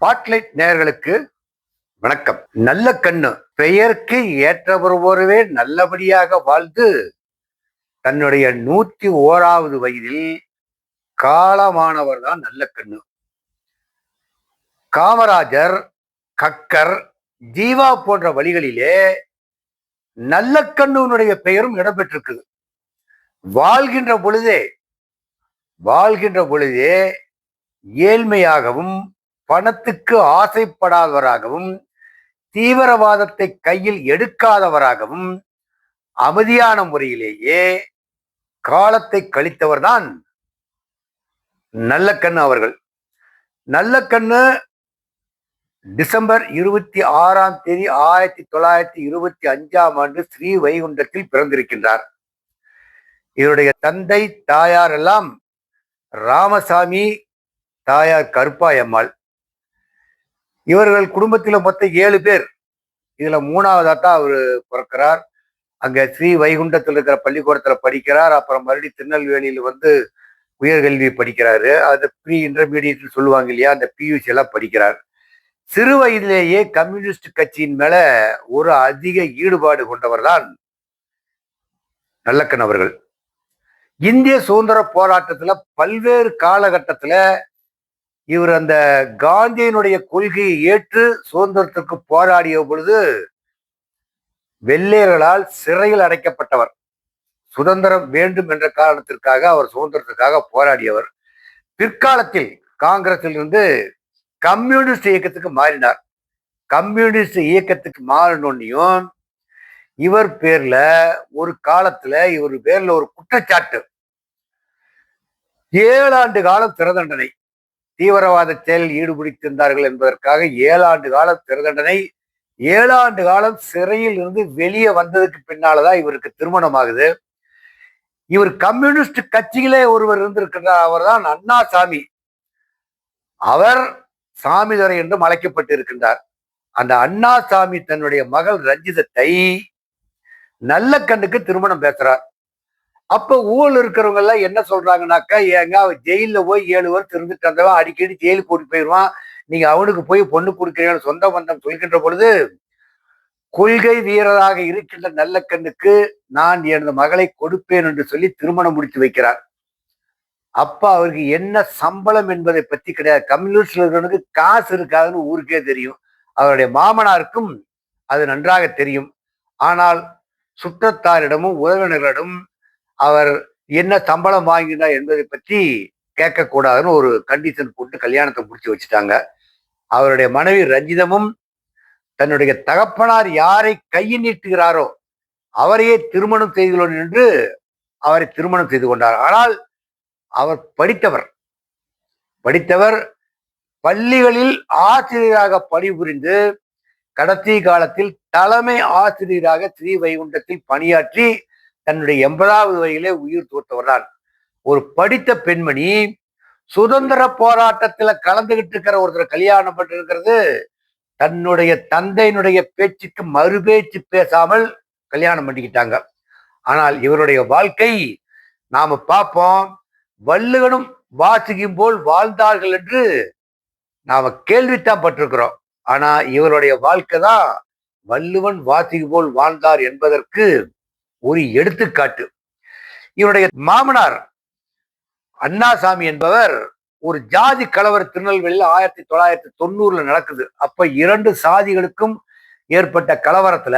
Spotlight நேயர்களுக்கு வணக்கம். நல்ல கண்ணு பெயருக்கு ஏற்றவர் போலவே நல்லபடியாக வாழ்ந்து தன்னுடைய 101வது வயதில் காலமானவர் தான் நல்ல கண்ணு. காமராஜர், கக்கர், ஜீவா போன்ற வழிகளிலே நல்ல கண்ணுனுடைய பெயரும் இடம்பெற்றிருக்குது. வாழ்கின்ற பொழுதே ஏழ்மையாகவும் பணத்துக்கு ஆசைப்படாதவராகவும் தீவிரவாதத்தை கையில் எடுக்காதவராகவும் அமைதியான முறையிலேயே காலத்தை கழித்தவர்தான் நல்லக்கண்ணு அவர்கள். நல்லக்கண்ணு டிசம்பர் 26ஆம் தேதி 1925ஆம் ஆண்டு ஸ்ரீ வைகுண்டத்தில் பிறந்திருக்கின்றார். இவருடைய தந்தை தாயார் எல்லாம் ராமசாமி, தாயார் கருப்பாயம்மாள். இவர்கள் குடும்பத்தில் மொத்தம் 7 பேர். இதுல 3வதா தான் அவரு பிறக்கிறார். அங்க ஸ்ரீ வைகுண்டத்தில் இருக்கிற பள்ளிக்கூடத்துல படிக்கிறார். அப்புறம் மறுபடியும் திருநெல்வேலியில் வந்து உயர்கல்வி படிக்கிறாரு. அது ப்ரீ இன்டர்மீடியட் சொல்லுவாங்க இல்லையா, அந்த பியூசி எல்லாம் படிக்கிறார். சிறு வயதிலேயே கம்யூனிஸ்ட் கட்சியின் மேல ஒரு அதிக ஈடுபாடு கொண்டவர் தான் நல்லக்கண் அவர்கள். இந்திய சுதந்திர போராட்டத்துல பல்வேறு காலகட்டத்துல இவர் அந்த காந்தியினுடைய கொள்கையை ஏற்று சுதந்திரத்திற்கு போராடிய பொழுது வெள்ளையர்களால் சிறையில் அடைக்கப்பட்டவர். சுதந்திரம் வேண்டும் என்ற காரணத்திற்காக அவர் சுதந்திரத்திற்காக போராடியவர். பிற்காலத்தில் காங்கிரஸில் இருந்து கம்யூனிஸ்ட் இயக்கத்துக்கு மாறினார். கம்யூனிஸ்ட் இயக்கத்துக்கு மாறினோன்னையும் இவர் பேர்ல ஒரு குற்றச்சாட்டு, 7 ஆண்டு காலம் சிறை தண்டனை, தீவிரவாத செயலில் ஈடுபடுத்தியிருந்தார்கள் என்பதற்காக 7 ஆண்டு காலம் சிறை தண்டனை. 7 ஆண்டு காலம் சிறையில் இருந்து வெளியே வந்ததுக்கு பின்னாலதான் இவருக்கு திருமணம் ஆகுது. இவர் கம்யூனிஸ்ட் கட்சியிலே ஒருவர் இருந்திருக்கிறார். அவர் தான் அண்ணாசாமி. அவர் சாமிதுரை என்றும் அழைக்கப்பட்டு இருக்கின்றார். அந்த அண்ணாசாமி தன்னுடைய மகள் ரஞ்சிதத்தை நல்ல கண்ணுக்கு திருமணம் பேசுறார். அப்ப ஊழல் இருக்கிறவங்க எல்லாம் என்ன சொல்றாங்கன்னாக்கா, ஏங்க அவன் ஜெயில போய் 7 வருஷம் இருந்துட்டு வந்தவன் அடிக்கடி ஜெயிலுக்கு கூட்டி போயிடுவான், நீங்க அவனுக்கு போய் பொண்ணு கொடுக்கிறீங்கன்னு சொந்த பந்தம் சொல்கின்ற பொழுது, கொள்கை வீரராக இருக்கின்ற நல்ல கண்ணுக்கு நான் எனது மகளை கொடுப்பேன் என்று சொல்லி திருமணம் முடித்து வைக்கிறார். அப்ப அவருக்கு என்ன சம்பளம் என்பதை பத்தி கிடையாது. கம்யூனிஸ்ட்ல இருக்கிறவனுக்கு காசு இருக்காதுன்னு ஊருக்கே தெரியும். அவருடைய மாமனாருக்கும் அது நன்றாக தெரியும். ஆனால் சுற்றத்தாரிடமும் உறவினர்களிடம் அவர் என்ன சம்பளம் வாங்கினார் என்பதை பற்றி கேட்கக்கூடாதுன்னு ஒரு கண்டிஷன் போட்டு கல்யாணத்தை முடிச்சு வச்சுட்டாங்க. அவருடைய மனைவி ரஞ்சிதமும் தன்னுடைய தகப்பனார் யாரை கையை நீட்டுகிறாரோ அவரையே திருமணம் செய்துள்ளோம் என்று அவரை திருமணம் செய்து கொண்டார். ஆனால் அவர் படித்தவர் பள்ளிகளில் ஆசிரியராக பணிபுரிந்து கடைசி காலத்தில் தலைமை ஆசிரியராக ஸ்ரீ வைகுண்டத்தில் பணியாற்றி தன்னுடைய 80வது வயதிலே உயிர் தோற்றவர் தான். ஒரு படித்த பெண்மணி சுதந்திர போராட்டத்துல கலந்துகிட்டு இருக்கிற ஒருத்தர் கல்யாணம் பண்ணி இருக்கிறது, தன்னுடைய தந்தையினுடைய பேச்சுக்கு மறுபேச்சு பேசாமல் கல்யாணம் பண்ணிக்கிட்டாங்க. ஆனால் இவருடைய வாழ்க்கை நாம பார்ப்போம். வள்ளுவனும் வாசுகியும் போல் வாழ்ந்தார்கள் என்று நாம கேள்வித்தான் பட்டிருக்கிறோம். ஆனா இவருடைய வாழ்க்கை தான் வள்ளுவன் வாசுகி போல் வாழ்ந்தார் என்பதற்கு ஒரு எடுத்துக்காட்டு. இவருடைய மாமனார் அண்ணாசாமி என்பவர் ஒரு ஜாதி கலவர திருநெல்வேலியில் 1990 நடக்குது. அப்ப 2 சாதிகளுக்கும் ஏற்பட்ட கலவரத்துல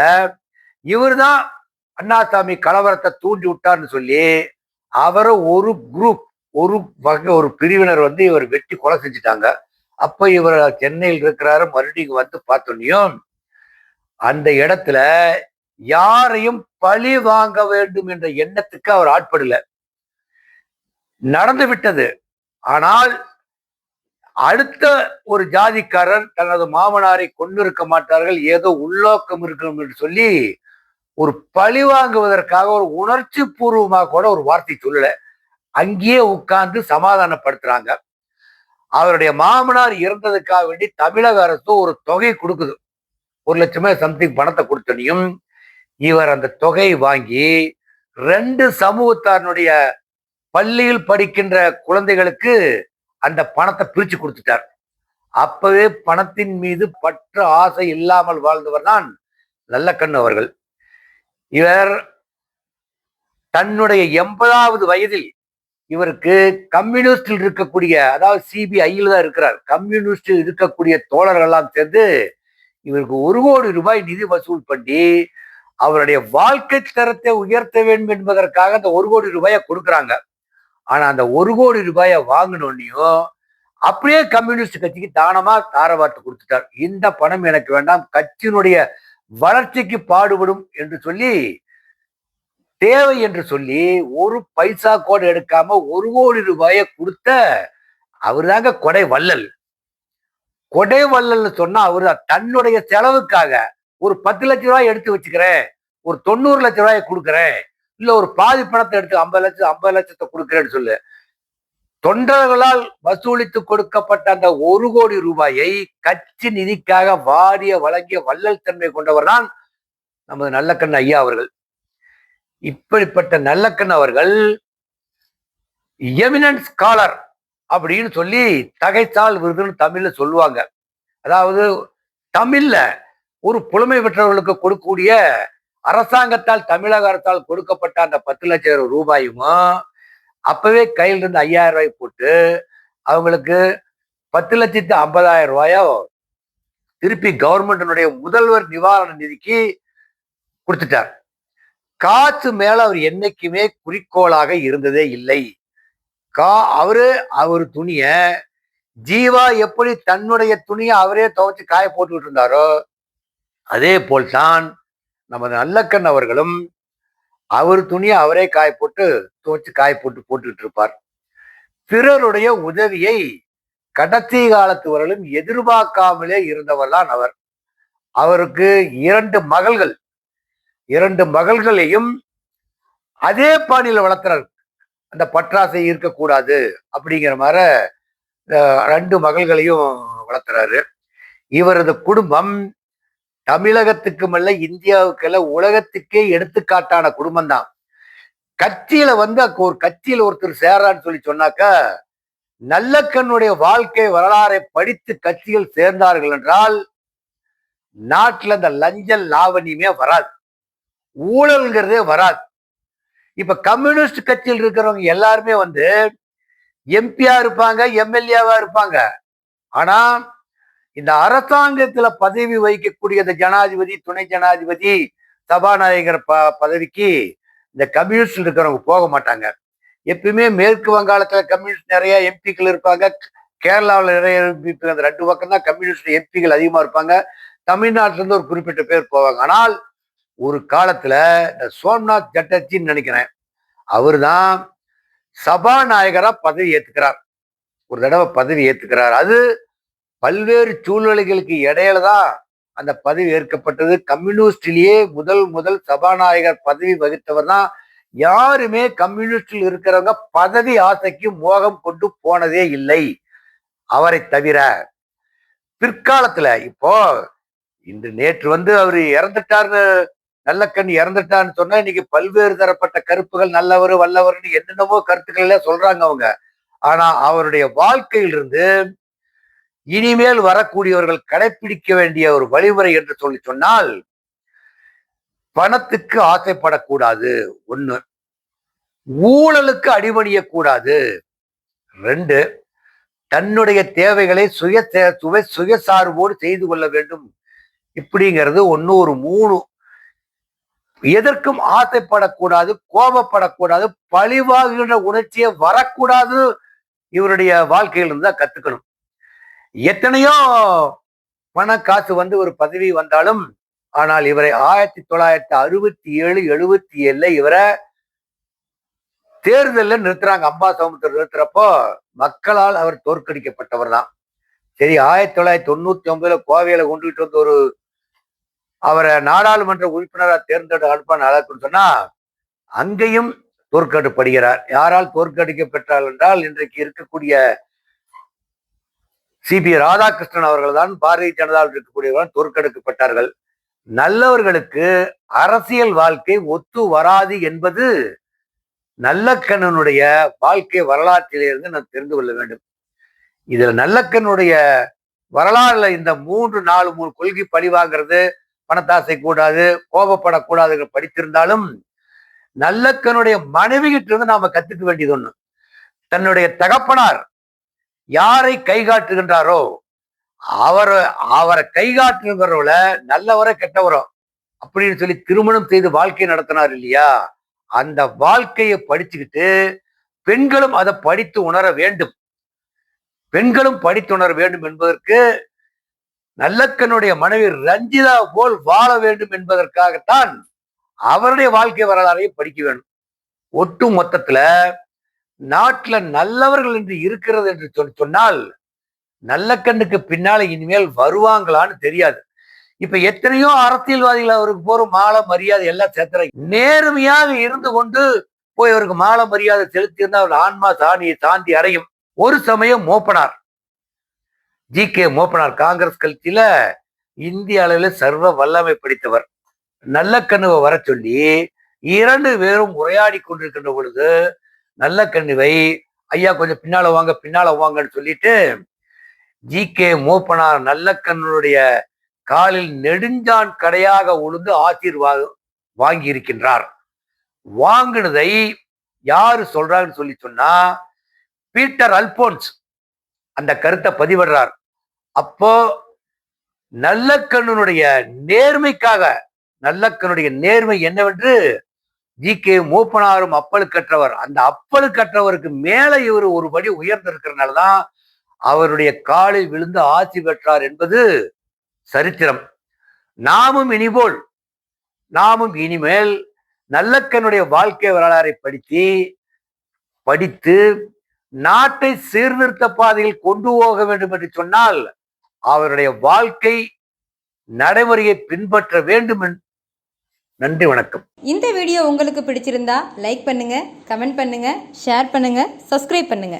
இவர்தான் அண்ணாசாமி கலவரத்தை தூண்டி விட்டார்னு சொல்லி அவரை ஒரு பிரிவினர் வந்து இவர் வெட்டி கொலை செஞ்சுட்டாங்க. அப்ப இவர் சென்னையில் இருக்கிறாரு. மறுபடியும் வந்து பார்த்தோன்னையும் அந்த இடத்துல யாரையும் பழி வாங்க வேண்டும் என்ற எண்ணத்துக்கு அவர் ஆட்படல. நடந்து விட்டது. ஆனால் அடுத்த ஒரு ஜாதிக்காரர் தனது மாமனாரை கொண்டிருக்க மாட்டார்கள், ஏதோ உள்நோக்கம் இருக்கணும் என்று சொல்லி ஒரு பழி வாங்குவதற்காக ஒரு உணர்ச்சி பூர்வமாக கூட ஒரு வார்த்தை சொல்லல, அங்கேயே உட்கார்ந்து சமாதானப்படுத்துறாங்க. அவருடைய மாமனார் இறந்ததுக்காக வேண்டி தமிழக அரசு ஒரு தொகை கொடுக்குது. 1 லட்சமே சம்திங் பணத்தை கொடுத்தனையும் இவர் அந்த தொகை வாங்கி 2 சமூகத்தாருடைய பள்ளியில் படிக்கின்ற குழந்தைகளுக்கு அந்த பணத்தை பிரிச்சு கொடுத்துட்டார். அப்பவே பணத்தின் மீது பற்று ஆசை இல்லாமல் வாழ்ந்தவர் தான் நல்லக்கண்ணு அவர்கள். இவர் தன்னுடைய 80வது வயதில் இவருக்கு கம்யூனிஸ்டில் இருக்கக்கூடிய, அதாவது சிபிஐயில் தான் இருக்கிறார், கம்யூனிஸ்டில் இருக்கக்கூடிய தோழர்கள் எல்லாம் சேர்ந்து இவருக்கு 1 கோடி ரூபாய் நிதி வசூல் பண்ணி அவருடைய வாழ்க்கை தரத்தை உயர்த்த வேண்டும் என்பதற்காக அந்த 1 கோடி ரூபாயை கொடுக்குறாங்க. ஆனா அந்த 1 கோடி ரூபாயை வாங்கினோன்னையும் அப்படியே கம்யூனிஸ்ட் கட்சிக்கு தானமா தாரவார்த்து கொடுத்துட்டார். இந்த பணம் எனக்கு வேண்டாம், கட்சியினுடைய வளர்ச்சிக்கு பாடுபடும் என்று சொல்லி, தேவை என்று சொல்லி 1 பைசா கூட எடுக்காம 1 கோடி ரூபாயை கொடுத்த அவர் தாங்க கொடை வள்ளல். கொடை வள்ளல் சொன்னா அவரு தன்னுடைய செலவுக்காக ஒரு 10 லட்சம் ரூபாய் எடுத்து வச்சுக்கிறேன், ஒரு 90 லட்சம் ரூபாயை கொடுக்குறேன், இல்ல ஒரு பாதி பணத்தை எடுத்து 50 லட்சத்தை கொடுக்குறேன்னு சொல்லு. தொண்டர்களால் வசூலித்து கொடுக்கப்பட்ட அந்த 1 கோடி ரூபாயை கட்சி நிதிக்காக வாரிய வழங்கிய வள்ளல் தன்மை கொண்டவர் தான் நமது நல்லக்கண்ணு ஐயா அவர்கள். இப்படிப்பட்ட நல்லக்கண்ணு அவர்கள் எமினன்ட் ஸ்காலர் அப்படின்னு சொல்லி தகைசால் விருதுன்னு தமிழ்ல சொல்லுவாங்க. அதாவது தமிழ்ல ஒரு புலமை பெற்றவர்களுக்கு கொடுக்கக்கூடிய அரசாங்கத்தால், தமிழக அரசால் கொடுக்கப்பட்ட அந்த 10 லட்சம் ரூபாயும் அப்பவே கையில இருந்து 5000 ரூபாய் போட்டு அவங்களுக்கு 10,50,000 ரூபாயோ திருப்பி கவர்மெண்டினுடைய முதல்வர் நிவாரண நிதிக்கு கொடுத்துட்டார். காசு மேல அவர் என்னைக்குமே குறிக்கோளாக இருந்ததே இல்லை. அவர் துணிய ஜீவா எப்படி தன்னுடைய துணியை அவரே துவைச்சு காய போட்டுக்கிட்டு இருந்தாரோ அதே போல்தான் நமது நல்லக்கண் அவர்களும் அவர் துணியை அவரே காய போட்டு துவைச்சு காய போட்டுக்கிட்டு இருப்பார். பிறருடைய உதவியை கடைசி காலத்து வரலும் எதிர்பார்க்காமலே இருந்தவர் தான் அவர். அவருக்கு 2 மகள்களையும் அதே பாணியில வளர்க்கிறார். அந்த பற்றாசை இருக்கக்கூடாது அப்படிங்கிற மாதிரி 2 மகள்களையும் வளர்த்துறாரு. இவரது குடும்பம் தமிழகத்துக்குமல்ல, இந்தியாவுக்கல்ல, உலகத்துக்கே எடுத்துக்காட்டான குடும்பம் தான். கட்சியில ஒரு கட்சியில ஒருத்தர் சேரான்னு சொல்லி சொன்னாக்கா, நல்லக்கண்ணுடைய வாழ்க்கை வரலாறை படித்து கட்சியில் சேர்ந்தார்கள் என்றால் நாட்டுல இந்த லஞ்ச லாவணியமே வராது, ஊழல்ங்கிறதே வராது. இப்ப கம்யூனிஸ்ட் கட்சியில் இருக்கிறவங்க எல்லாருமே எம்பியா இருப்பாங்க, எம்எல்ஏவா இருப்பாங்க. ஆனா இந்த அரசாங்கத்துல பதவி வகிக்கக்கூடிய இந்த ஜனாதிபதி, துணை ஜனாதிபதி, சபாநாயகர் பதவிக்கு இந்த கம்யூனிஸ்ட் இருக்கிறவங்க போக மாட்டாங்க. எப்பயுமே மேற்கு வங்காளத்துல கம்யூனிஸ்ட் நிறைய எம்பிக்கள் இருப்பாங்க, கேரளாவில் நிறைய எம்பிக்கள், அந்த 2 பக்கம் தான் கம்யூனிஸ்ட் எம்பிக்கள் அதிகமா இருப்பாங்க. தமிழ்நாட்டில இருந்து ஒரு குறிப்பிட்ட பேர் போவாங்க. ஆனால் ஒரு காலத்துல இந்த சோம்நாத் சட்டர்ஜின்னு நினைக்கிறேன், அவர் தான் சபாநாயகரா பதவி ஏத்துக்கிறார். ஒரு தடவை பதவி ஏத்துக்கிறார். அது பல்வேறு சூழ்நிலைகளுக்கு இடையில தான் அந்த பதவி ஏற்கப்பட்டது. கம்யூனிஸ்டிலேயே முதல் சபாநாயகர் பதவி வகித்தவர் தான். யாருமே கம்யூனிஸ்டில் இருக்கிறவங்க பதவி ஆசைக்கு மோகம் கொண்டு போனதே இல்லை அவரை தவிர. பிற்காலத்துல இப்போ நேற்று அவரு இறந்துட்டார்னு, நல்லக்கண் இறந்துட்டான்னு சொன்னா இன்னைக்கு பல்வேறு தரப்பட்ட கருப்புகள் நல்லவர் வல்லவர்னு என்னென்னவோ கருத்துக்கள் எல்லாம் சொல்றாங்க அவங்க. ஆனா அவருடைய வாழ்க்கையிலிருந்து இனிமேல் வரக்கூடியவர்கள் கடைபிடிக்க வேண்டிய ஒரு வழிமுறை என்று சொன்னால், பணத்துக்கு ஆசைப்படக்கூடாது 1, ஊழலுக்கு அடிபணியக்கூடாது 2, தன்னுடைய தேவைகளை சுயசார்போடு செய்து கொள்ள வேண்டும் இப்படிங்கிறது 1. ஒரு 3, எதற்கும் ஆசைப்படக்கூடாது, கோபப்படக்கூடாது, பழிவாகுகின்ற உணர்ச்சியை வரக்கூடாது. இவருடைய வாழ்க்கையில் இருந்தா கத்துக்கணும். எத்தனையோ பண காசு ஒரு பதவி வந்தாலும், ஆனால் இவரை 1967, 77 இவரை தேர்தலில் நிறுத்துறாங்க. அம்பாசமுத்திரம் நிறுத்துறப்போ மக்களால் அவர் தோற்கடிக்கப்பட்டவர் தான். சரி, 1999 கோவையில கொண்டுகிட்டு அவரை நாடாளுமன்ற உறுப்பினராக தேர்ந்தெடுத்து அனுப்பான்னு சொன்னா அங்கேயும் தோற்கடிக்கப்படுகிறார். யாரால் தோற்கடிக்கப்பட்டார் என்றால், இன்றைக்கு இருக்கக்கூடிய சிபி ராதாகிருஷ்ணன் அவர்கள் தான் பாரதிய ஜனதாவில் இருக்கக்கூடியவர்கள் தோற்கடிக்கப்பட்டார்கள். நல்லவர்களுக்கு அரசியல் வாழ்க்கை ஒத்து வராது என்பது நல்லக்கண்ணனுடைய வாழ்க்கை வரலாற்றிலிருந்து நாம் தெரிந்து கொள்ள வேண்டும். இதுல நல்லக்கண்ணுடைய வரலாறுல இந்த 3 கொள்கை பழி வாங்கிறது, பணத்தாசை கூடாது, கோபப்படக்கூடாது படித்திருந்தாலும் நல்லக்கனுடைய மனைவி கிட்ட இருந்து நாம கத்துக்க வேண்டியது ஒண்ணு. தன்னுடைய தகப்பனார் யாரை கைகாட்டுகின்றாரோ அவரை கைகாட்டுகிறவர்கள நல்லவரோ கெட்டவரோ அப்படின்னு சொல்லி திருமணம் செய்து வாழ்க்கை நடத்தினார் இல்லையா, அந்த வாழ்க்கையை படிச்சுக்கிட்டு பெண்களும் அதை படித்து உணர வேண்டும். பெண்களும் படித்து உணர வேண்டும் என்பதற்கு நல்லக்கனுடைய மனைவி ரஞ்சிதா போல் வாழ வேண்டும் என்பதற்காகத்தான் அவருடைய வாழ்க்கை வரலாறையும் படிக்க வேண்டும். ஒட்டு மொத்தத்துல நாட்டுல நல்லவர்கள் என்று இருக்கிறது என்று சொன்னால் நல்லக்கண்ணுக்கு பின்னால இனிமேல் வருவாங்களான்னு தெரியாது. இப்ப எத்தனையோ அரசியல்வாதிகள் அவருக்கு போற மாலை மரியாதை எல்லாம் சேர்த்துற நேர்மையாக இருந்து கொண்டு போய் அவருக்கு மாலை மரியாதை செலுத்தி இருந்தா அவர் ஆன்மா சாந்தி அடையும். ஒரு சமயம் மூப்பனார், ஜி.கே. மூப்பனார் காங்கிரஸ் கட்சியில இந்திய அளவில் சர்வ வல்லமை படித்தவர். நல்லக்கண்ணுவை வர சொல்லி 2 பேரும் உரையாடி கொண்டிருக்கின்ற பொழுது நல்லக்கண்ணுவை ஐயா கொஞ்சம் பின்னால வாங்கன்னு சொல்லிட்டு ஜி.கே. மூப்பனார் நல்லக்கண்ணுடைய காலில் நெடுஞ்சான் கடையாக உழுந்து ஆசீர்வாதம் வாங்கி இருக்கின்றார். வாங்கினதை யாரு சொல்றாருன்னு சொல்லி சொன்னா பீட்டர் அல்போன்ஸ் அந்த கருத்தை பதிவிடுறார். அப்போ நல்லக்கண்ணுடைய நேர்மைக்காக, நல்லக்கண்ணுடைய நேர்மை என்னவென்று ஜி.கே. மூப்பனாரும் அப்பழுக்கற்றவர், அந்த அப்பழுக்கற்றவருக்கு மேல இவர் ஒரு படி உயர்ந்திருக்கிறதுனாலதான் அவருடைய காலில் விழுந்து ஆசி பெற்றார் என்பது சரித்திரம். நாமும் இனிமேல் நல்லக்கனுடைய வாழ்க்கை வரலாறை படித்து நாட்டை சீர்திருத்த பாதையில் கொண்டு போக வேண்டும் என்று சொன்னால் அவருடைய வாழ்க்கை நடைமுறையை பின்பற்ற வேண்டும். நன்றி, வணக்கம். இந்த வீடியோ உங்களுக்கு பிடிச்சிருந்தா லைக் பண்ணுங்க, கமெண்ட் பண்ணுங்க, ஷேர் பண்ணுங்க, சப்ஸ்கிரைப் பண்ணுங்க.